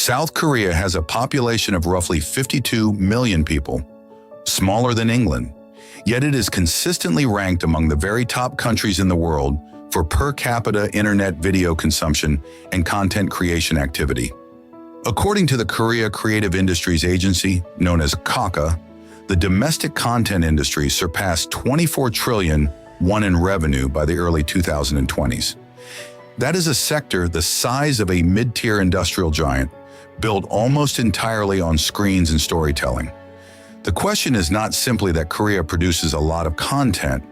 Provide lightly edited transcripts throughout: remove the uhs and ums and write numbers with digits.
South Korea has a population of roughly 52 million people, smaller than England, yet it is consistently ranked among the very top countries in the world for per capita internet video consumption and content creation activity. According to the Korea Creative Industries Agency, known as KCA, the domestic content industry surpassed 24 trillion won in revenue by the early 2020s. That is a sector the size of a mid-tier industrial giant, built almost entirely on screens and storytelling. The question is not simply that Korea produces a lot of content.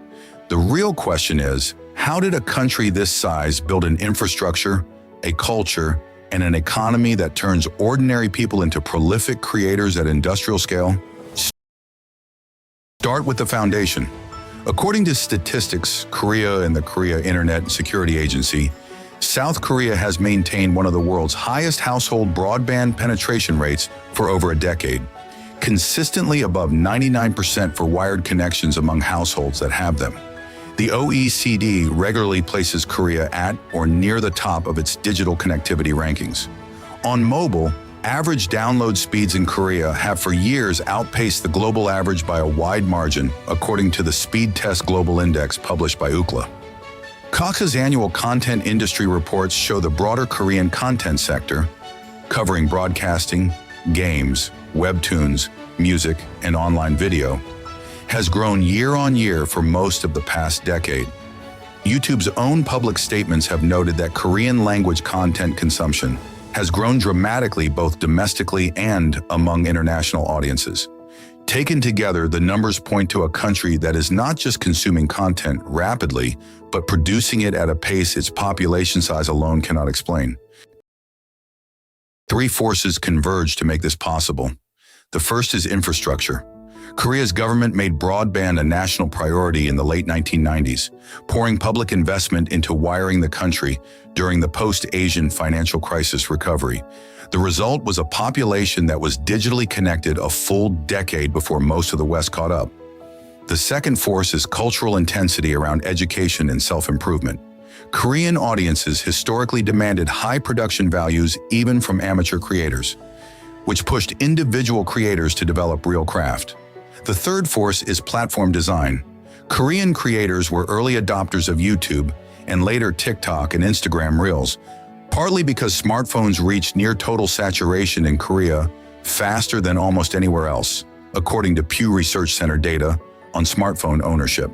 The real question is, how did a country this size build an infrastructure, a culture, and an economy that turns ordinary people into prolific creators at industrial scale? Start with the foundation. According to statistics, Korea and the Korea Internet Security Agency, South Korea has maintained one of the world's highest household broadband penetration rates for over a decade, consistently above 99% for wired connections among households that have them. The OECD regularly places Korea at or near the top of its digital connectivity rankings. On mobile, average download speeds in Korea have for years outpaced the global average by a wide margin, according to the Speed Test Global Index published by Ookla. KCA's annual content industry reports show the broader Korean content sector, covering broadcasting, games, webtoons, music, and online video, has grown year on year for most of the past decade. YouTube's own public statements have noted that Korean language content consumption has grown dramatically both domestically and among international audiences. Taken together, the numbers point to a country that is not just consuming content rapidly, but producing it at a pace its population size alone cannot explain. Three forces converge to make this possible. The first is infrastructure. Korea's government made broadband a national priority in the late 1990s, pouring public investment into wiring the country during the post-Asian financial crisis recovery. The result was a population that was digitally connected a full decade before most of the West caught up. The second force is cultural intensity around education and self-improvement. Korean audiences historically demanded high production values even from amateur creators, which pushed individual creators to develop real craft. The third force is platform design. Korean creators were early adopters of YouTube and later TikTok and Instagram Reels, partly because smartphones reached near total saturation in Korea faster than almost anywhere else, according to Pew Research Center data on smartphone ownership.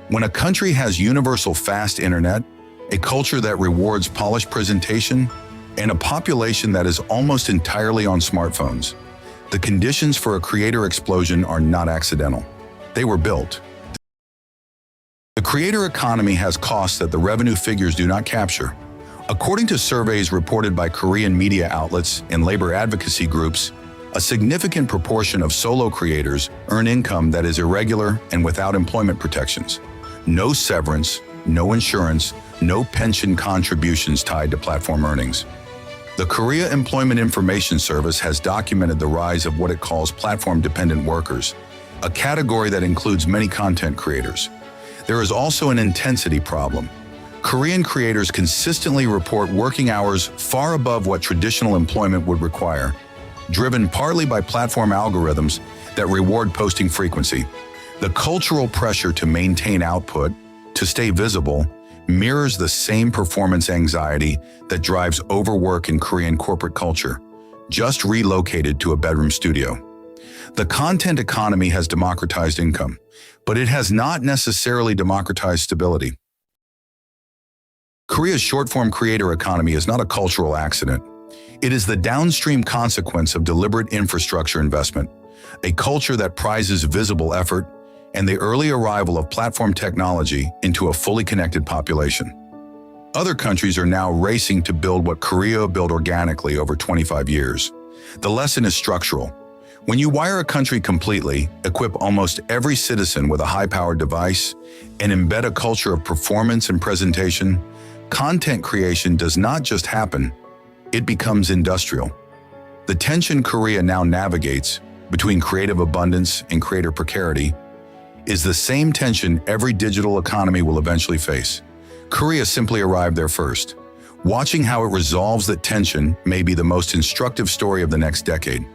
When a country has universal fast internet, a culture that rewards polished presentation, and a population that is almost entirely on smartphones, the conditions for a creator explosion are not accidental. They were built. The creator economy has costs that the revenue figures do not capture. According to surveys reported by Korean media outlets and labor advocacy groups, a significant proportion of solo creators earn income that is irregular and without employment protections. No severance, no insurance, no pension contributions tied to platform earnings. The Korea Employment Information Service has documented the rise of what it calls platform-dependent workers, a category that includes many content creators. There is also an intensity problem. Korean creators consistently report working hours far above what traditional employment would require, driven partly by platform algorithms that reward posting frequency. The cultural pressure to maintain output, to stay visible, mirrors the same performance anxiety that drives overwork in Korean corporate culture, just relocated to a bedroom studio. The content economy has democratized income, but it has not necessarily democratized stability. Korea's short-form creator economy is not a cultural accident. It is the downstream consequence of deliberate infrastructure investment, a culture that prizes visible effort, and the early arrival of platform technology into a fully connected population. Other countries are now racing to build what Korea built organically over 25 years. The lesson is structural. When you wire a country completely, equip almost every citizen with a high-powered device, and embed a culture of performance and presentation, content creation does not just happen, it becomes industrial. The tension Korea now navigates between creative abundance and creator precarity is the same tension every digital economy will eventually face. Korea simply arrived there first. Watching how it resolves that tension may be the most instructive story of the next decade.